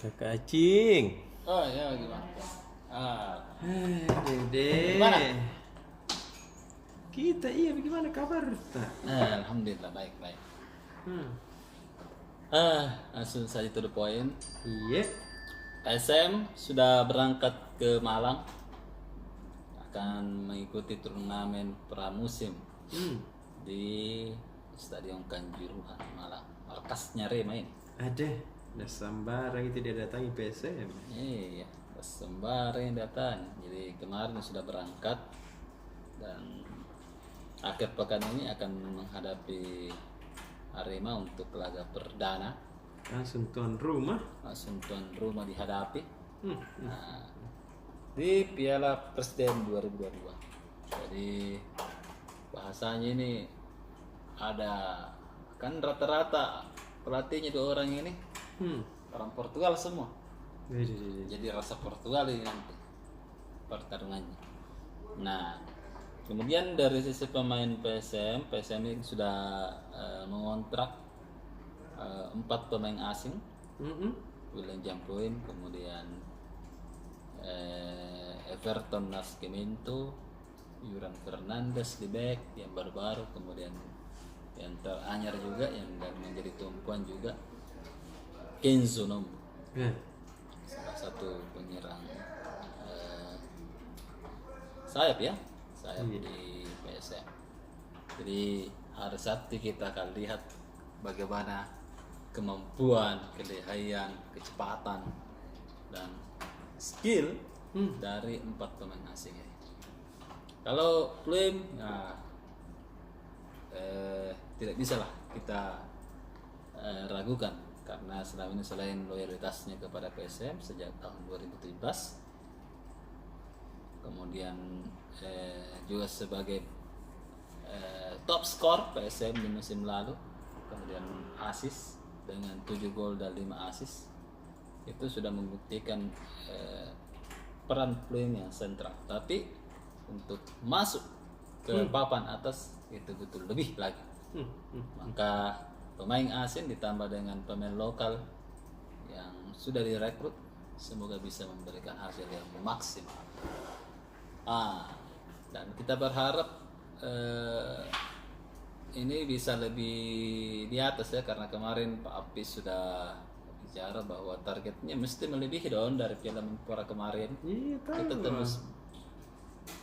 Kakak Acing. Oh ya gimana? Dede. Gimana? Kita bagaimana kabar tak? Alhamdulillah baik. Hmm. Langsung saja to the point. Iya. SM sudah berangkat ke Malang, akan mengikuti turnamen pramusim di Stadion Kanjuruhan Malang. Markasnya Rema ini. Ada. Udah sembarang itu dia datangi PSM. Iya, sembarang yang datang. Jadi kemarin sudah berangkat dan akhir pekan ini akan menghadapi Arema untuk laga perdana. Langsung tuan rumah. Langsung tuan rumah dihadapi Hmm. di Piala Presiden 2022. Jadi bahasanya ini ada kan rata-rata pelatihnya 2 orang ini orang Portugal semua. Jadi rasa Portugal ini nanti pertarungannya. Nah, kemudian dari sisi pemain PSM ini sudah mengontrak 4 pemain asing. William Jampoin, kemudian Everton Nascimento, Yuran Fernandes di back yang baru-baru, kemudian yang teranyar juga yang menjadi tumpuan juga Kenzo Nom, salah satu penyerang sayap di PSM. Jadi hari Sabtu kita akan lihat bagaimana kemampuan, kelihayan, kecepatan dan skill dari 4 pemain asing ini. Kalau Pluim, tidak bisa lah kita ragukan, karena selama ini selain loyalitasnya kepada PSM sejak tahun 2017, kemudian juga sebagai top skor PSM di musim lalu, kemudian asis dengan 7 gol dan 5 asis, itu sudah membuktikan peran Pluim yang sentral. Tapi untuk masuk ke papan atas itu betul lebih lagi. Maka pemain asing ditambah dengan pemain lokal yang sudah direkrut, semoga bisa memberikan hasil yang maksimal. Dan kita berharap ini bisa lebih di atas ya, karena kemarin Pak Apis sudah bicara bahwa targetnya mesti melebihi dong dari Piala Menpora kemarin. Iya, Kita terus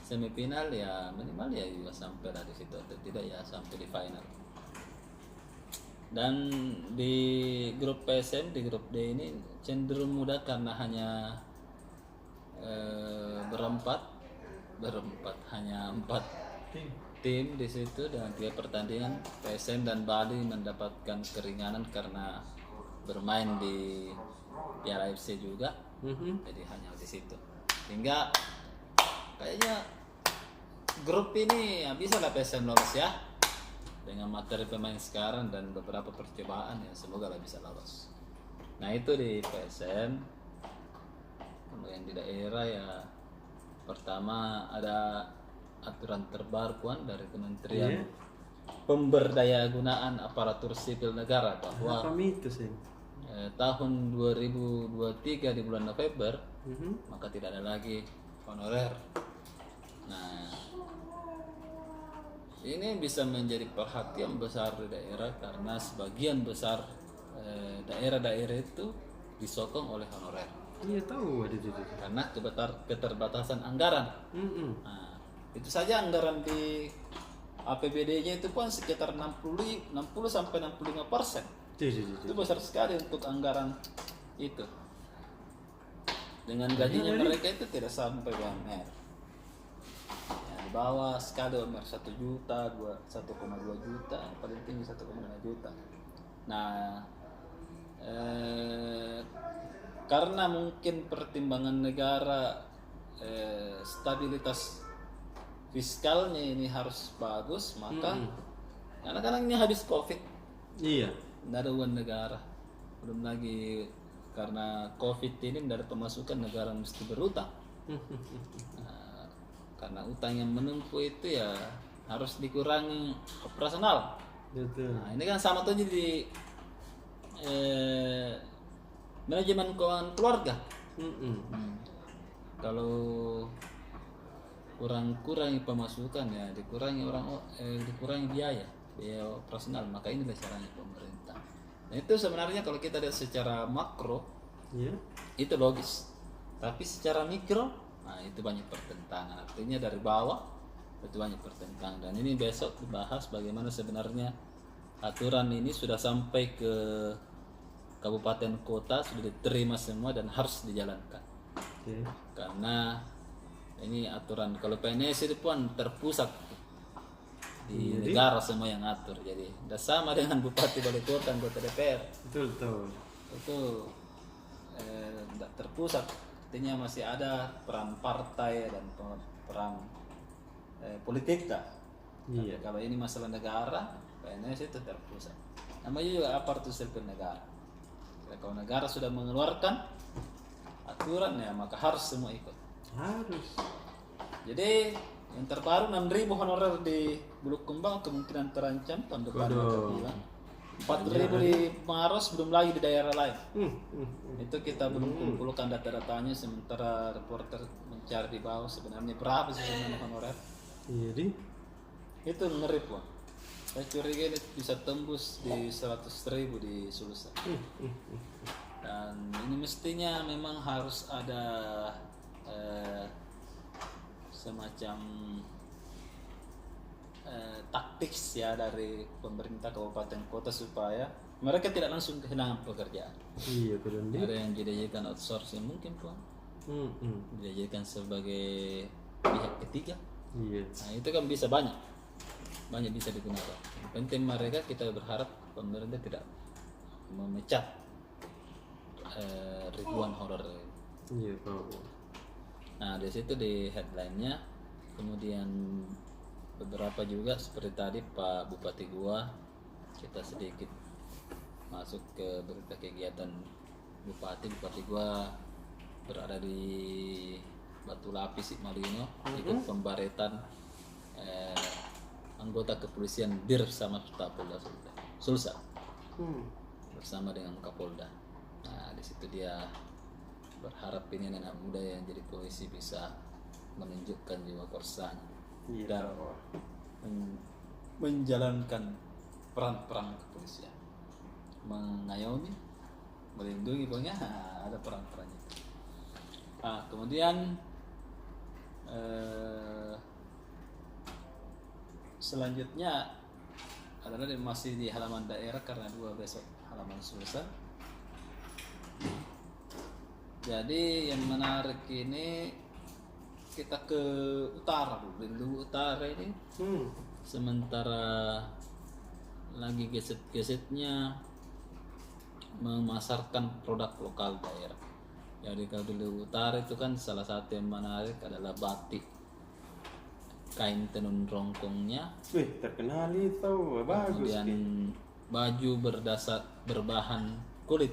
semifinal ya, minimal ya juga sampai lah di situ, atau tidak ya sampai di final. Dan di grup PSM, di grup D ini cenderung mudah karena hanya berempat hanya 4 tim di situ dengan 3 pertandingan. PSM dan Bali mendapatkan keringanan karena bermain di Piala FC juga, jadi hanya di situ. Hingga kayaknya grup ini ya bisa lah PSM lolos ya, dengan materi pemain sekarang dan beberapa percobaan ya, semoga lah bisa lolos. Nah itu di PSM. Kemudian di daerah ya, pertama ada aturan terbaru dari Kementerian Pemberdayagunaan Aparatur Sipil Negara bahwa tahun 2023 di bulan November maka tidak ada lagi honorer. Nah, ini bisa menjadi perhatian besar di daerah karena sebagian besar daerah-daerah itu disokong oleh honorer. Iya tahu ada. Karena keterbatasan anggaran. Nah, itu saja anggaran di APBD-nya itu pun sekitar 60 sampai 65%. Itu besar sekali untuk anggaran itu. Dengan gajinya mereka itu tidak sampai UMR. Ya, di bawah sekali UMR 1 juta, 1,2 juta, paling tinggi 1,5 juta. Nah, karena mungkin pertimbangan negara, stabilitas fiskalnya ini harus bagus, maka anak-anak ini habis COVID. Iya. Tidak ada uang negara, belum lagi karena COVID ini tidak ada pemasukan, negara mesti berutang. Karena utang yang menumpuk itu ya harus dikurangi operasional. Nah ini kan sama tuh jadi Manajemen keuangan keluarga. Kalau kurangi pemasukan ya dikurangi biaya operasional, maka inilah caranya pemerintah. Nah, itu sebenarnya kalau kita lihat secara makro itu logis, tapi secara mikro itu banyak pertentangan. Artinya dari bawah itu banyak pertentangan, dan ini besok dibahas bagaimana sebenarnya aturan ini sudah sampai ke kabupaten kota, sudah diterima semua dan harus dijalankan. Karena ini aturan, kalau PNS itu pun terpusat di negara semua yang atur, jadi udah sama dengan bupati, wali kota, anggota DPR. Betul. Itu tidak terpusat, artinya masih ada peran partai dan peran politik tak. Tapi kalau ini masalah negara, PNS itu terpusat. Namanya juga aparatur sipil negara. Kalau negara sudah mengeluarkan aturan ya maka harus semua ikut. Harus. Jadi yang terbaru 6.000 honorer di Bulukumba kemungkinan terancam tahun depan. 4.000 di Maros, belum lagi di daerah lain. Itu kita belum kumpulkan data-datanya, sementara reporter mencari di bawah sebenarnya berapa sih sebenarnya honorer. Jadi itu ngeri Pak. Saya curiga ini bisa tembus di 100.000 di Sulsel. Dan ini mestinya memang harus ada semacam taktik ya dari pemerintah kabupaten kota supaya mereka tidak langsung kehilangan pekerjaan. Ada yang dijadikan outsourcing mungkin Pak. Dijadikan sebagai pihak ketiga. Nah itu kan bisa banyak bisa digunakan. Yang penting mereka, kita berharap pemerintah tidak memecat ribuan honorer. Nah di situ di headline-nya, kemudian beberapa juga seperti tadi Pak Bupati Goa, kita sedikit masuk ke berita kegiatan Bupati Goa berada di Batu Lapis Malino, ikut pembaretan anggota kepolisian BIR sama Kapolda Sulsel bersama dengan Kapolda. Nah di situ dia berharap ini anak muda yang jadi polisi bisa menunjukkan jiwa korsanya dan menjalankan peran-peran kepolisian, mengayomi, melindungi, pokoknya ada peran-perannya. Nah, kemudian selanjutnya adalah masih di halaman daerah karena 2 besok halaman Sulsel. Jadi yang menarik ini kita ke utara dulu. Utara ini sementara lagi geset-gesetnya memasarkan produk lokal daerah. Jadi kalau dulu utara itu kan salah satu yang menarik adalah batik, kain tenun rongkongnya. Terkenal itu, bagus. Kemudian baju berbahan kulit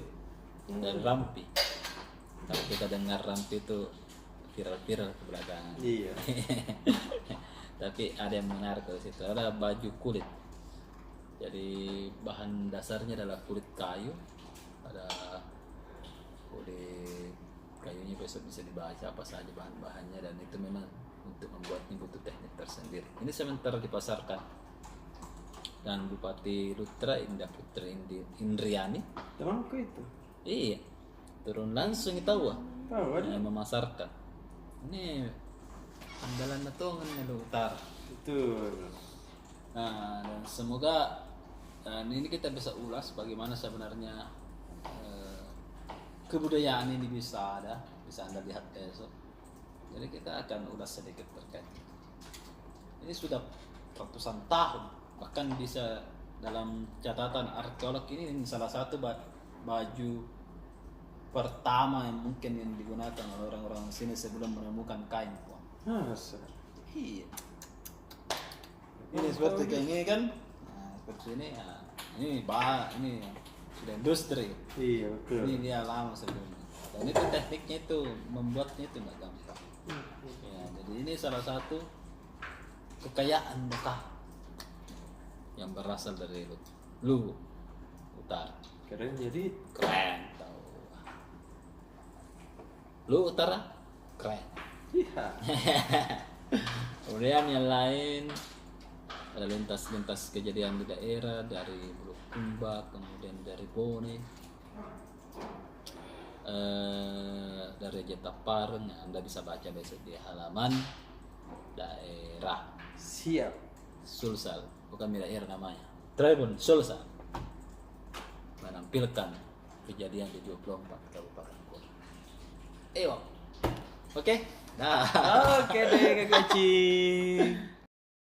dan rampi. Kalau kita dengar rampi itu viral ke belakang. Tapi ada yang menarik dari situ, ada baju kulit. Jadi bahan dasarnya adalah kulit kayu, ada kulit kayunya, besok bisa dibaca apa saja bahan-bahannya, dan itu memang untuk membuatnya butuh teknik tersendiri. Ini sementara dipasarkan, dan Bupati Lutra Indah Putri Indriani Temanku itu. Iya, turun langsung itu memasarkan. Ini andalan natongan di utara. Betul. Nah, dan semoga ini kita bisa ulas bagaimana sebenarnya kebudayaan ini bisa Anda lihat besok. Jadi kita akan ulas sedikit terkait. Ini sudah ratusan tahun, bahkan bisa dalam catatan arkeolog ini salah satu baju pertama yang mungkin yang digunakan oleh orang-orang sini sebelum menemukan kain. Iya. Ini seperti kayak ini kan, seperti ini ya. Ini sudah industri. Iya betul. Ini dia lama sebelumnya. Dan itu tekniknya itu membuatnya itu nggak gampang. Ya, jadi ini salah satu kekayaan Mekah yang berasal dari Luwu Utara. Keren, jadi Keren tau. Lu Utara keren. Iya. Kemudian yang lain ada lintas kejadian di daerah dari Bulukumba, kemudian dari Bone, dari Jetapareng. Anda bisa baca besok di halaman daerah Siap. Sulsel, bukan daerah namanya, Tribun Sulsel, menampilkan kejadian di 24 kabupaten kota. Oke, nah. Oke deh, Kak Cacing.